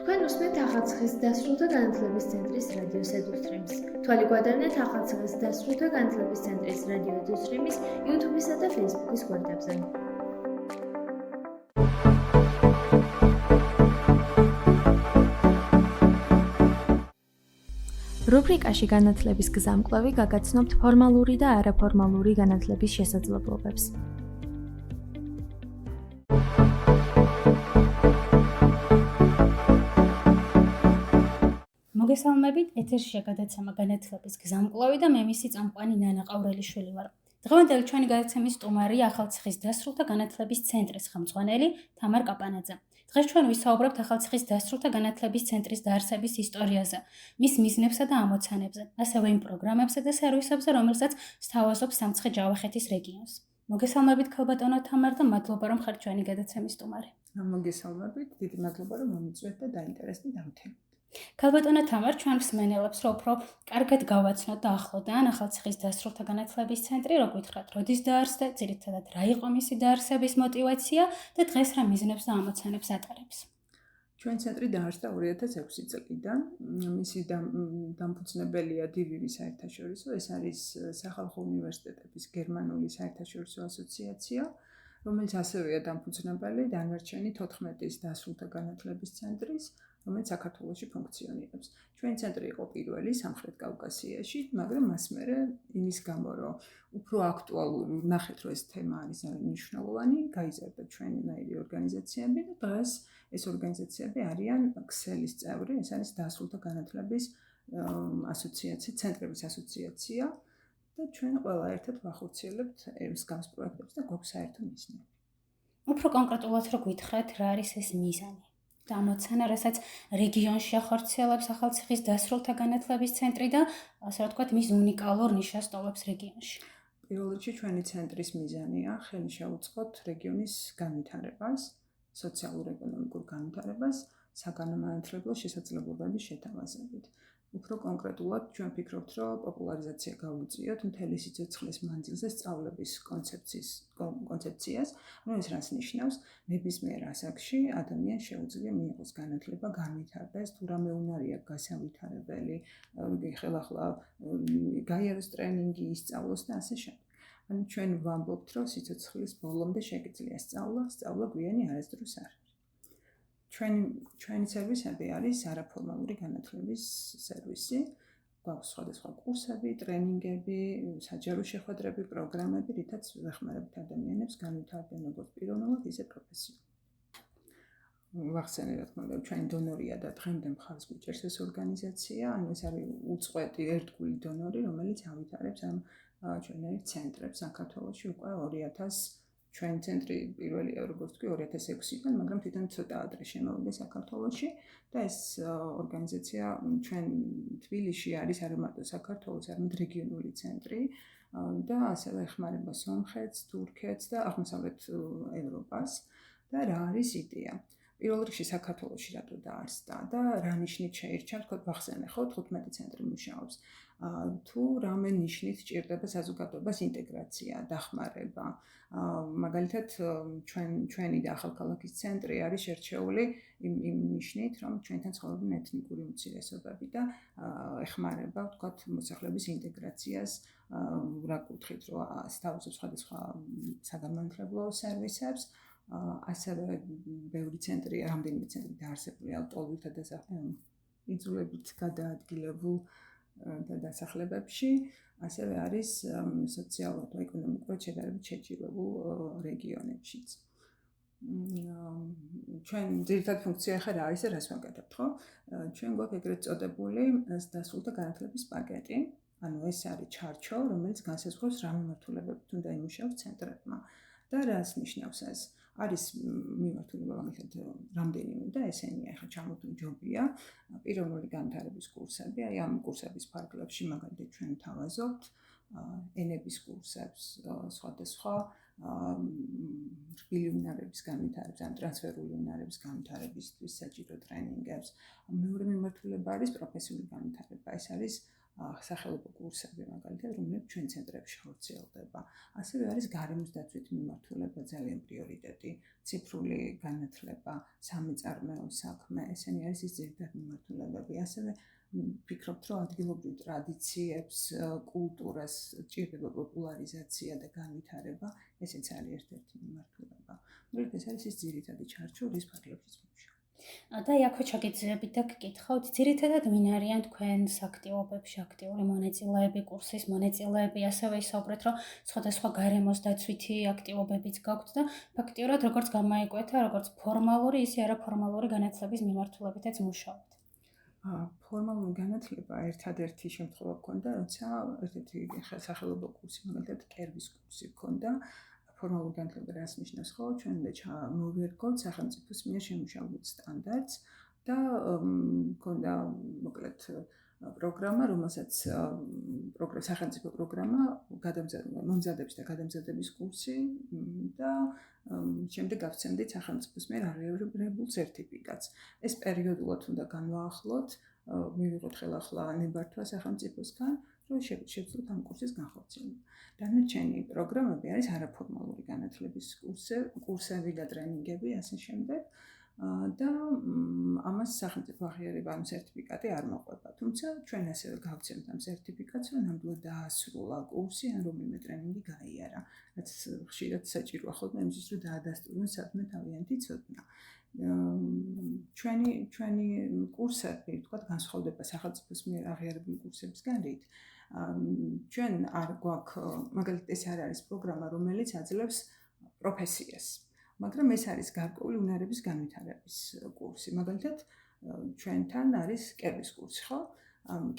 თქვენ უსმენთ ახალციხის დასრულთა განათლების ცენტრის რადიო ედუსტრიმს. თვალი გვადარნეთ ახალციხის დასრულთა განათლების ცენტრის რადიო ედუსტრიმის YouTube-ისა და Facebook-ის გვერდებზე. რუბრიკაში განათლების გზამკვლევი გაგაცნობთ ფორმალური და არაფორმალური განათლების შესაძლებლობებს. მოგესალმებით, ეთერშია გადაცემა განათლების გზამკვლევი და მე მისი წამყვანი ნანა ყავრელიშვილი ვარ. დღევანდელი ჩვენი გადაცემის სტუმარია ახალციხის დასრულთა განათლების ცენტრის ხელმძღვანელი თამარ კაპანაძე. დღეს ჩვენ ვისაუბრებთ ახალციხის დასრულთა განათლების ცენტრის დაარსების ისტორიაზე, მის მიზნებსა და ამოცანებზე, ასევე იმ პროგრამებზე და სერვისებზე, რომელსაც სთავაზობს სამცხე-ჯავახეთის რეგიონს. მოგესალმებით ქალბატონო თამარ და მადლობა რომ ხართ ჩვენი გადაცემის სტუმარი. მოგესალმებით, დიდი მადლობა რომ მომიწვევთ და დაინტერესდით ამ თემით. ქალბატონო თამარ, ჩვენ მსმენელებს რომ უფრო კარგად გავაცნოთ და ახლოდან ახალციხის დასრულთა განათლების ცენტრი, რო გითხრათ, როდის დაარსდა, ძირითადად რა იყო მისი დაარსების мотиваცია და დღეს რა მიზნებს და ამოცანებს ატარებს. ჩვენ ცენტრი დაარსდა 2006 წლიდან. მისი დამფუძნებელია დივირი საერთაშორისო, ეს არის სახალხო უნივერსიტეტების გერმანული საერთაშორისო ასოციაცია, რომელიც ასევეა დამფუძნებელი დანარჩენი 14-ის დასრულთა განათლების ცენტრის, რომელიც საქართველოში ფუნქციონირებს. ჩვენი ცენტრი იყო პირველი სამხრეთ კავკასიაში, მაგრამ მას მერე იმის გამო, რომ უფრო აქტუალური ნახეთ, რომ ეს თემა არის მნიშვნელოვანი, გაიზარდა ჩვენნაირი ორგანიზაციები და დღეს ეს ორგანიზაციები არიან ქსელის წევრი, ეს არის დასრულთა განათლების ასოციაცია, ცენტრების ასოციაცია და ჩვენ ყველა ერთად ვახორციელებთ მსგავს პროექტებს და გვაქვს საერთო მიზნები. უფრო კონკრეტულად რო გითხრათ, რა არის ეს მიზანი? ამოცანა, რასაც რეგიონში ახორციელებს ახალციხის დასრულთა განათლების ცენტრი და ასე ვთქვათ, მის უნიკალურ ნიშას ტოვებს რეგიონში. პირველ რიგში ჩვენი ცენტრის მიზანია ხელი შეუწყოთ რეგიონის განვითარებას, სოციალურ-ეკონომიკურ განვითარებას, საგანმანათლებლო შესაძლებლობების შეთავაზებით. უფრო კონკრეტულად ჩვენ ვფიქრობთ, რომ პოპულარიზაცია გავუწიოთ მთელი სიცოცხლის მანძილზე სწავლების კონცეფციას, რომელიც რას ნიშნავს, ნებისმიერ ასაკში ადამიანს შეუძლია მიიღოს განათლება, განვითარდეს, თუ რამე უნარია გასავითარებელი, ხელახლა გაიაროს ტრენინგი, ისწავლოს და ასე შემდეგ. ანუ ჩვენ ვამბობთ, რომ სიცოცხლის ბოლომდე შეგიძლია სწავლა გვიანი არასდროს არ. ჩვენი სერვისები არის არაფორმალური განათლების სერვისი. გვაქვს სხვადასხვა კურსები, ტრენინგები, საჯარო შეხვედრები, პროგრამები, რითაც ვეხმარებთ ადამიანებს განვითარდნენ როგორც პიროვნულად, ისე პროფესიულად. ვახსენე, რა თქმა უნდა, ჩვენი დონორია და დღემდე მხარს გვიჭერს ეს ორგანიზაცია, ანუ ეს არის უწყვეტი ერთგული დონორი, რომელიც ავითარებს ამ ჩვენერ ცენტრებს საქართველოში უკვე 2000 ჩვენ ცენტრი პირველია, როგორც თქვი, 2006-დან, მაგრამ თვითონ ცოტა ადრე შემოვიდა საქართველოში და ეს ორგანიზაცია ჩვენ თბილისში არის არა მარტო საქართველოს, არამედ რეგიონული ცენტრი და ასევე ეხმარება სომხეთს, თურქეთს და აღმოსავლეთ ევროპას და რა არის იდეა. პირველ რიგში საქართველოში რატო დაარსდა და რა ნიშნით შეირჩა, თქო, ვახსენე, ხო, 15 ცენტრი მუშაობს. თუ რამე ნიშნით ჭირდება საზოგადოებას ინტეგრაცია, დახმარება. მაგალითად, ჩვენი და ახალქალაქის ცენტრი არის შერჩეული იმ ნიშნით, რომ ჩვენთან ცხოვრობენ ეთნიკური უმცირესობები და ეხმარება, ვთქვათ, მოსახლეობის ინტეგრაციას, რა კუთხით, რომ სთავაზობს სხვადასხვა საგანმანათლებლო სერვისებს. ასევე ბევრი ცენტრია, რამდენიმე ცენტრი დაარსებულია ლტოლვილთა და იძულებით გადაადგილებულ და დასახლებებში, ასევე არის სოციალურ და ეკონომიკურად შედარებით შეჭირებულ რეგიონებშიც. ჩვენ ძირითად ფუნქცია ხარ არის რას ვაკეთებთ, ხო? ჩვენ გვაქვს ეგრეთ წოდებული დასრულთა განათლების პაკეტი, ანუ ეს არის ჩარჩო, რომელიც განსაზღვრავს რა მიმართულებებით უნდა იმუშაოს ცენტრებმა და რას ნიშნავს ეს? არის მიმართულება მაგალითად რამდენიმე და ესენია ახლა ჩამოთვლილი პიროვნული განვითარების კურსები, აი ამ კურსების ფარგლებში მაგალითად ჩვენ თავაზობთ ენების კურსებს, სხვადასხვა რბილი უნარების განვითარებას, ან ტრანსფერული უნარების განვითარებისთვის საჭირო ტრენინგებს. მეორე მიმართულება არის პროფესიული განვითარება, ეს არის სახელმწიფო კურსები მაგალითად, რომლებიც ჩვენ ცენტრებში ხორციელდება. ასევე არის გარემოს დაცვითი მიმართულება ძალიან პრიორიტეტი, ციფრული განათლება, სამიწარმეო საქმე, ესენი არის ის ძირითადი მიმართულებები. ასევე ვფიქრობთ, რომ ადგილობრივ ტრადიციებს, კულტურას ჭირდება პოპულარიზაცია და განვითარება, ესეც არის ერთ-ერთი მიმართულება. ეს არის ის ძირითადი ჩარჩო, რის ფარგლებშიც მუშაობ. და აქვე ჩაგეძებით და გკითხავთ, ძირითადად ვინ არიან თქვენს აქტივობებში აქტიური მონაწილეები, კურსის მონაწილეები, ასევე ისაუბრეთ, რომ სხვადასხვა გარემოს დაცვითი აქტივობებიც გაქვთ და ფაქტიურად როგორც გამოიკვეთა, როგორც ფორმალური, ისე არაფორმალური განათლების მიმართულებითაც მუშაობთ. ფორმალური განათლება ერთადერთი შემთხვევა გქონდა, როცა ერთ-ერთი სახელმწიფო კურსი, მაგალითად კერვის კურსი გქონდა. ფორმალური განათლება რას ნიშნავს, ხო? ჩვენ უნდა მოვერგოთ სახელმწიფოს მიერ შემუშავებულ სტანდარტს და გქონდა მოკლედ პროგრამა, რომელსაც სახელმწიფო პროგრამა მომზადების და გადამზადების კურსი და შემდეგ გავცემდით სახელმწიფოს მიერ აღიარებულ სერტიფიკატს. ეს პერიოდულად უნდა განვაახლოთ, მივიღოთ ხელახლა ნებართვა სახელმწიფოსგან, რომ შევძლოთ ამ კურსის განხორციელება. დანარჩენი პროგრამები არის არაფორმალური განათლების კურსები და ტრენინგები, ასე შემდეგ. და ამას სახელმწიფო აღიარება ან სერტიფიკატი არ მოყვება. თუმცა ჩვენ ასევე გავცემთ ამ სერტიფიკატს, რომ ნამდვილად დაასრულა კურსი ან რომელიმე ტრენინგი გაიარა, რაც ხშირად საჭიროა ხოლმე იმისთვის, რომ დაადასტურონ სადმე თავიანთი ცოდნა. ჩვენი კურსები, თქვათ, განსხვავდება სახელმწიფოს მიერ აღიარებული კურსებისგან რით. ჩვენ არ გვაქვს, მაგალითად, ეს არ არის პროგრამა, რომელიც აძლევს პროფესიას. მაგრამ ეს არის გარკვეული უნარების განვითარების კურსი. მაგალითად, ჩვენთან არის კერვის კურსი, ხო?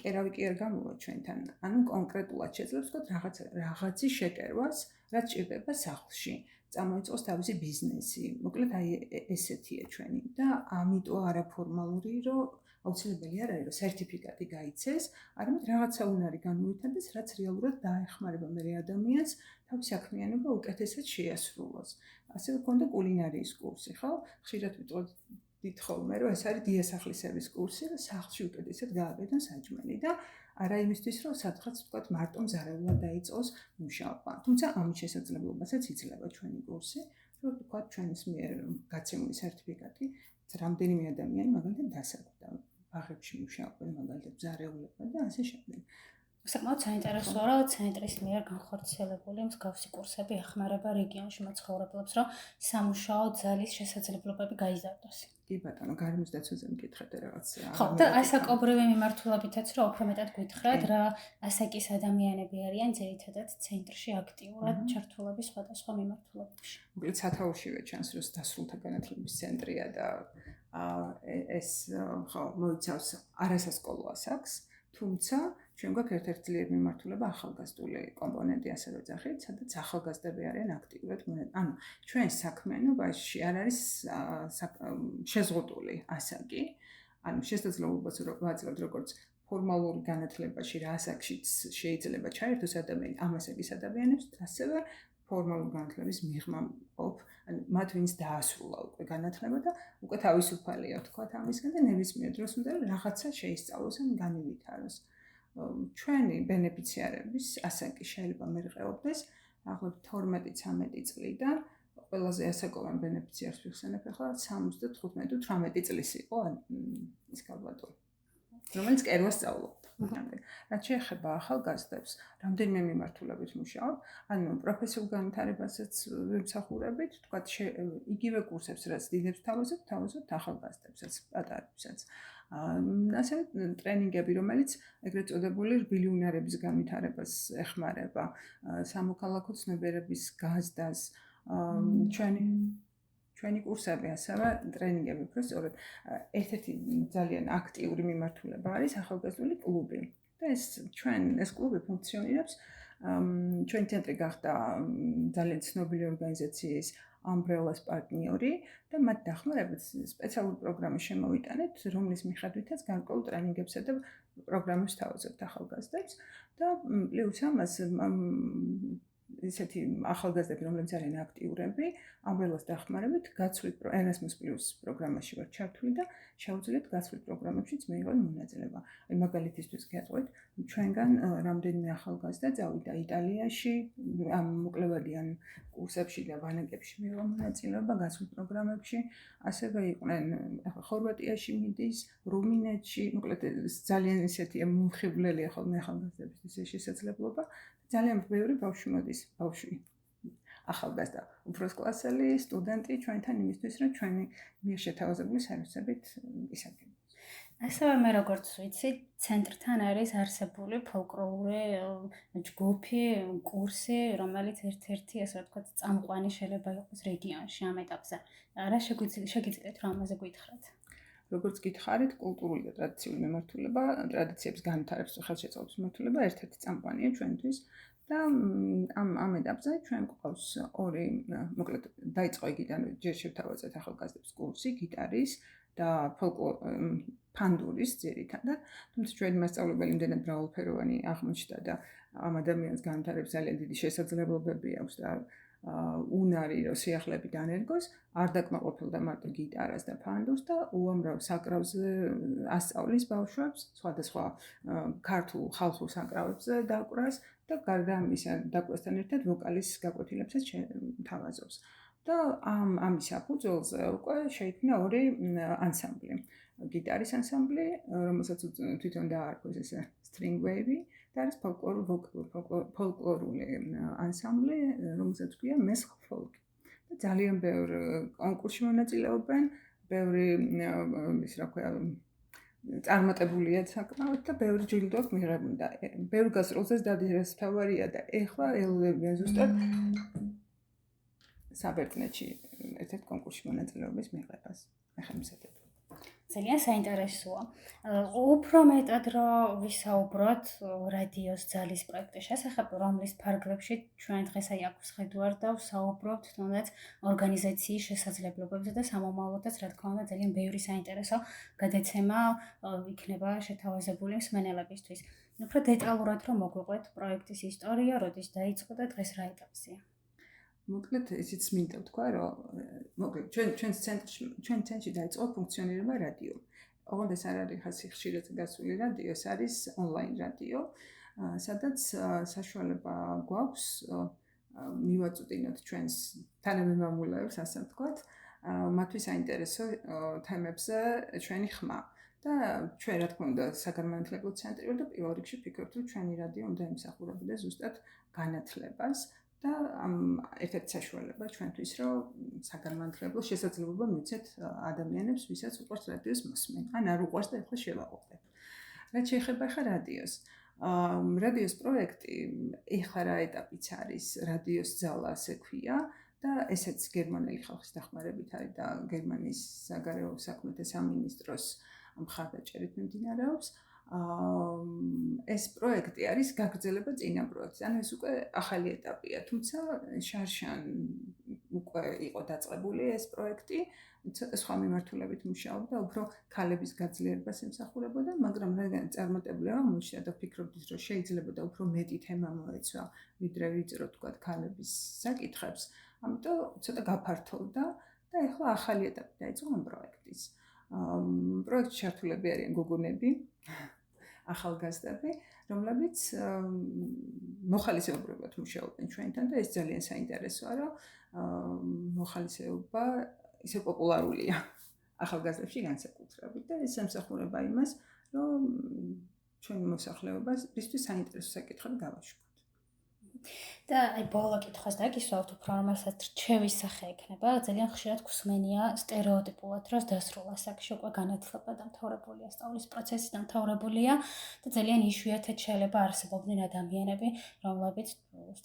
კერავი კი არ გამოვა ჩვენთან. ანუ კონკრეტულად შეძლებს თქვათ რაღაცის შეკერვას, რაც ჭირდება სახლში. წამოიწყოს თავისი ბიზნესი. მოკლედ აი ესეთია ჩვენი და ამიტომ არაფორმალური, რომ აუცილებელი არ არის, რომ სერტიფიკატი გაიცეს, არამედ რაღაცა უნარი განუვითარდეს, რაც რეალურად დაეხმარება მე ადამიანს თავის საქმიანობა უკეთესად შეასრულოს. ასევე გქონდა კულინარიის კურსი, ხო? ხშირად ვიტყოდით ხოლმე, რომ ეს არის დიასახლისების კურსი, რომ სახლში უკეთესად გააკეთონ საჭმელი და არა იმისთვის, რომ სადღაც თქვათ მარტო მზარეულად დაიწყოს მუშაობა. თუმცა ამის შესაძლებლობასაც იძლევა ჩვენი კურსი, რომ თქვათ ჩვენს მიერ გაცემული სერტიფიკატი რამდენიმე ადამიანი მაგალითად დასაქმდა. ბაღებში მუშაობენ მაგალითად მზარეულებად და ასე შემდეგ. საკმაოდ საინტერესოა, რომ ცენტრის მიერ განხორციელებული მსგავსი კურსები ეხმარება რეგიონში მაცხოვრებლებს, რომ სამუშაო ძალის შესაძლებლობები გაიზარდოს. კი ბატონო, გარემოს დაცვაზე მკითხეთ რაღაც. ხო, და ასაკობრივი მიმართულებითაც რომ უფრო მეტად გითხრათ, რა ასაკის ადამიანები არიან ძირითადად ცენტრში აქტიურად ჩართულები სხვადასხვა მიმართულებებში. მოკლედ სათაურშივე ჩანს, რომ დასრულთა განათლების ცენტრია და ეს ხო მოიცავს არასასკოლო ასაკს. თუმცა ჩვენ გვაქვს ერთ-ერთი ძლიერი მიმართულება ახალგაზრდული კომპონენტი ასევე ძახით, სადაც ახალგაზრდები არიან აქტიურად ანუ ჩვენ საქმიანობაში არ არის შეზღუდული ასაკი, ანუ შესაძლებლობას ვაძლევთ როგორც ფორმალურ განათლებაში რა ასაკშიც შეიძლება ჩაერთოს ადამიანი ამ ასაკის ადამიანებს, ასევე ფორმალურ განათლების მიღმა მყოფ, ანუ მათ ვინც დაასრულა უკვე განათლება და უკვე თავისუფალია თქვათ ამისგან და ნებისმიერ დროს უნდა რაღაცა შეისწავლოს ან განივითაროს. ჩვენი ბენეფიციარების ასაკი შეიძლება მერყეობდეს დაახლოებით 12-13 წლიდან. ყველაზე ასაკოვან ბენეფიციარს ვიხსენებ ახლა 75-18 წლის იყო ის კალბატონი, რომელიც კერვას სწავლობდა. რაც შეეხება ახალგაზრდებს, რამდენიმე მიმართულებით მუშაობ, ანუ პროფესიულ განვითარებასაც ვიმსახურებით, თქვათ იგივე კურსებს, რაც დიდებს თავაზობთ ახალგაზრდებსაც, პატარებსაც. ასევე ტრენინგები, რომელიც ეგრეთ წოდებული რბილი უნარების განვითარებას ეხმარება, სამოქალაქო ცნობიერების გაზდას, ჩვენი კურსები, ასევე ტრენინგები, უფრო სწორედ ერთ-ერთი ძალიან აქტიური მიმართულება არის ახალგაზრდული კლუბი. და ეს კლუბი ფუნქციონირებს, ჩვენი ცენტრი გახდა ძალიან ცნობილი ორგანიზაციის Umbrellas პარტნიორი და მათ დახმარებით სპეციალური პროგრამა შემოვიტანეთ, რომლის მიხედვითაც გარკვეულ ტრენინგებსა და პროგრამებს თავაზობთ ახალგაზრდებს და პლუს ამას ისეთი ახალგაზრდები, რომლებიც არიან აქტიურები, ამბრელას დახმარებით გაცვლით Erasmus+ პროგრამაში ვარ ჩართული და შეუძლიათ გაცვლით პროგრამებშიც მიიღონ მონაწილეობა. აი მაგალითისთვის გეტყვით, ჩვენგან რამდენიმე ახალგაზრდა წავიდა იტალიაში, ამ მოკლევადიან კურსებში და ვანაკებში მიიღო მონაწილეობა გაცვლით პროგრამებში, ასევე იყვნენ ხორვატიაში მიდის, რუმინეთში, მოკლედ ძალიან ისეთი მომხიბვლელია ხოლმე ახალგაზრდების შესაძლებლობა. ძალიან ბევრი ბავშვი მოდის, ახალგაზრდა, უფროსკლასელი, სტუდენტი ჩვენთან იმისთვის, რომ ჩვენი მიერ შეთავაზებული სერვისებით ისარგებლოს. ასევე მე როგორც ვიცი, ცენტრთან არის არსებული ფოლკლორული ჯგუფი, კურსი, რომელიც ერთ-ერთი, ასე ვთქვათ, წამყვანი შეიძლება იყოს რეგიონში ამ ეტაპზე. რა შეგიძლიათ რა ამაზე გითხრათ? როგორც გითხარით, კულტურული და ტრადიციული მიმართულება, ტრადიციების განვითარების ხელშეწყობის მიმართულება ერთ-ერთი წამყვანია ჩვენთვის და ამ ეტაპზე ჩვენ გვყავს ორი, მოკლედ დაიწყო იგიდან ჯერ შევთავაზეთ ახალგაზრდების კურსი გიტარის და ფანდურის ძირითადად, თუმცა ჩვენი მასწავლებელი იმდენად მრავალფეროვანი აღმოჩნდა და ამ ადამიანს განვითარების ძალიან დიდი შესაძლებლობები აქვს და უნარი რომ სიახლეები დანერგოს, არ დაკმაყოფილდა მარტო გიტარას და ფანდურს და უამრავ საკრავზე ასწავლის ბავშვებს, სხვადასხვა ქართულ ხალხურ საკრავებზე დაკვრას და გარდა ამისა დაკვრასთან ერთად ვოკალის გაკვეთილებსაც თავაზობს. და ამის საფუძველზე უკვე შეიქმნა ორი ანსამბლი. გიტარის ანსამბლი, რომელსაც თვითონ დაარქვეს ესე String Wave და არის ფოლკლორული ანსამბლი, რომელსაც ქვია Mesx Folk. და ძალიან ბევრი კონკურსში მონაწილეობენ, ბევრი ის რა ქვია წარმატებულია საკმაოდ და ბევრი ჯილდო აქვს მიღებული და ბევრი გასტროლზეც დადიასფავარია და ეხლა ელოდებიან ზუსტად საბერძნეთში ერთ-ერთ კონკურსში მონაწილეობის მიღებას. ახლა მისდევ. ძალიან საინტერესოა. უფრო მეტად რა ვისაუბროთ რადიოს ძალის პროექტის შესახებ, რომლის ფარგლებში ჩვენ დღეს აი აქ ვსხედავთ და ვსაუბრობთ თუნდაც ორგანიზაციის შესაძლებლობებზე და სამომავლოდაც რა თქმა უნდა ძალიან ბევრი საინტერესო გადაცემა იქნება შეთავაზებული მსმენელებისთვის. უფრო დეტალურად რომ მოგვიყვეთ პროექტის ისტორია, როდის დაიწყო და დღეს რა ეტაპზეა. მოკლედ ისიც მინდა ვთქვა, რომ მოკლედ ჩვენ ცენტრში დაიწყო ფუნქციონირება რადიო. ოღონდ ეს არ არის ხასი ხშირად გასული რადიო, ეს არის ონლაინ რადიო, სადაც საშუალება გვაქვს მივაწვდინოთ ჩვენს თანამემამულეებს, ასე ვთქვათ, მათთვის საინტერესო თემებზე ჩვენი ხმა. და ჩვენ რა თქმა უნდა საგანმანათლებლო ცენტრი ვარ და პირველ რიგში ვფიქრობთ, რომ ჩვენი რადიო უნდა ემსახურებოდეს ზუსტად განათლებას. და ერთ-ერთი საშუალება ჩვენთვის, რომ საგანმანათლებლო შესაძლებლობა მივცეთ ადამიანებს, ვისაც უყვართ რადიოს მოსმენ. ან არ უყვარს და ეხლა შევაყობდეთ. რაც შეეხება ხა რადიოს. რადიოს პროექტი ეხლა რა ეტაპიც არის, რადიოს ძალა ასე ქვია და ესეც გერმანელი ხალხის დახმარებით არის და გერმანიის საგარეო საქმეთა სამინისტროს მხარდაჭერით მიმდინარეობს. ეს პროექტი არის გაგრძელება წინა პროექტის. ანუ ეს უკვე ახალი ეტაპია, თუმცა შარშან უკვე იყო დაწყებული ეს პროექტი, სხვა მიმართულებით მუშაობდა, უფრო ქალების გაძლიერებას ემსახურებოდა, მაგრამ რადგან წარმატებული აღმოჩნდა და ვფიქრობთ, რომ შეიძლება და უფრო მეტი თემა მოეცვა, ვიდრე ვიწრო თქვა ქალების საკითხებს, ამიტომ ცოტა გაფართოვდა და ეხლა ახალი ეტაპი დაიწყო ამ პროექტის. პროექტში ჩართულები არიან გოგონები, ახალგაზრდები, რომლებიც მოხალისეობრივად მუშაობენ ჩვენთან და ეს ძალიან საინტერესოა, რომ მოხალისეობა ისე პოპულარულია ახალგაზრდებში განსაკუთრებით და ეს ემსახურება იმას, რომ ჩვენი მოსახლეობისთვის საინტერესო საკითხები გავაშვათ. და აი ბოლო კითხვას დაგისვავთ უფრო რომელსაც რჩევის სახე ექნება, ძალიან ხშირად გვსმენია სტერეოტიპულად, რომ დასრულ ასაკში უკვე განათლება დამთავრებულია, სწავლის პროცესი დამთავრებულია და ძალიან იშვიათად შეიძლება არსებობდნენ ადამიანები, რომლებიც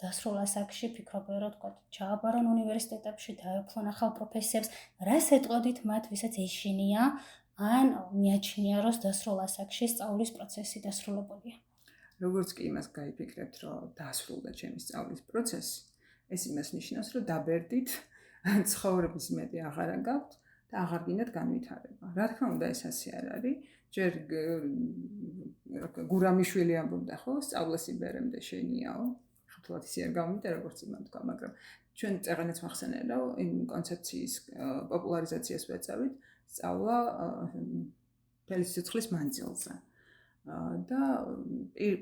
დასრულ ასაკში ფიქრობენ, რომ თქვა ჩააბარონ უნივერსიტეტებში, დაეუფლონ ახალ პროფესიებს, რას ეტყოდით მათ, ვისაც ეშინია, ან მიაჩნია, რომ დასრულ ასაკში სწავლის პროცესი დასრულებულია. როგორც კი იმას გაიფიქრებთ, რომ დასრულდა ჩემი სწავლის პროცესი, ეს იმას ნიშნავს, რომ დაბერდით, ცხოვრების მეტი აღარ გაქვთ და აღარ გინდათ განვითარება. რა თქმა უნდა, ეს ასე არ არის. ჯერ გურამიშვილი ამბობდა, ხო, სწავლას იბერემდე შენიაო. ნამდვილად ისე არ გამომიდა, როგორც იმან თქვა, მაგრამ ჩვენ წეღანაც მახსენე რომ იმ კონცეფციის პოპულარიზაციას ვეწევით, სწავლა ფელისიცოცხლის მანძილზე. და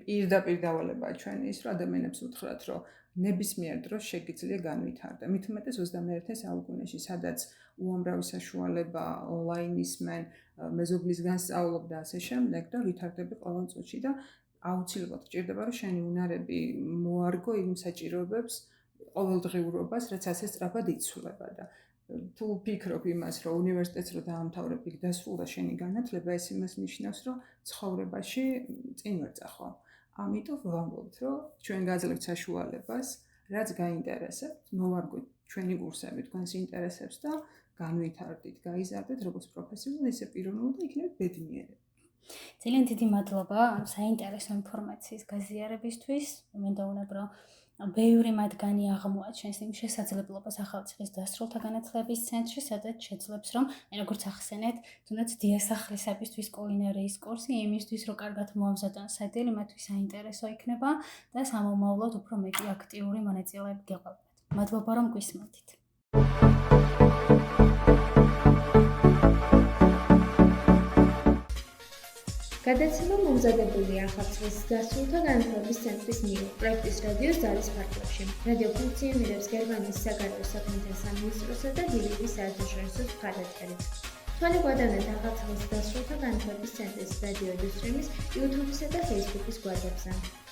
პირდაპირ დავალებაა ჩვენი ის, რომ ადამიანებს უთხრათ, რომ ნებისმიერ დროს შეგიძლია განვითარდა. მით უმეტეს 21 საუკუნეში, სადაც უამრავი საშუალება ონლაინ ისმენ, მეზობლისგან სწავლობ და ასე შემდეგ და ვითარდები ყოველ წუთში და აუცილებლად ჭირდება, რომ შენი უნარები მოარგო იმ საჭიროებებს, ყოველდღიურობას, რაც ასე სწრაფად იცვლება და თუ ვფიქრობ იმას, რომ უნივერსიტეტს რო დაამთავრებ, იქ დასრულდა შენი განათლება, ეს იმას ნიშნავს, რომ ცხოვრებაში წინ ვერ წახვალ. ამიტომ ვამბობთ, რომ ჩვენ გაძლევთ საშუალებას, რაც გაინტერესებთ, მოვარგოთ ჩვენი კურსები თქვენს ინტერესებს და განვითარდით, გაიზარდეთ როგორც პროფესიონალი, ისე პიროვნულად და იქნებით ბედნიერები. ძალიან დიდი მადლობა საინტერესო ინფორმაციის გაზიარებისთვის. მინდა უნებრო ბევრი მათგანი აღმოაჩენს იმ შესაძლებლობას ახალციხის დასრულთა განათლების ცენტრში, სადაც შეძლებს, რომ როგორც ახსენეთ, თუნდაც დიასახლისებისთვის კულინარიის კურსი, იმისთვის, რომ კარგად მოამზადონ სადილე, მათთვის საინტერესო იქნება და სამომავლოდ უფრო მეტი აქტიური მონაწილეები გეყოლათ. მადლობა, რომ გვისმენთ. გადაცემა მომზადებულია ახალციხის დასრულთა განათლების ცენტრის მიერ პროექტის რადიოს ძალის ფარგლებში. რადიო ფუნქციონირებს გერმანიის საგარეო საქმეთა სამინისტროსა და დილების საერთაშორისო მხარდაჭერით. თვალი გვადევნეთ ახალციხის დასრულთა განათლების ცენტრის რადიო უსტრიმის YouTube-სა და Facebook-ის გვერდებზე.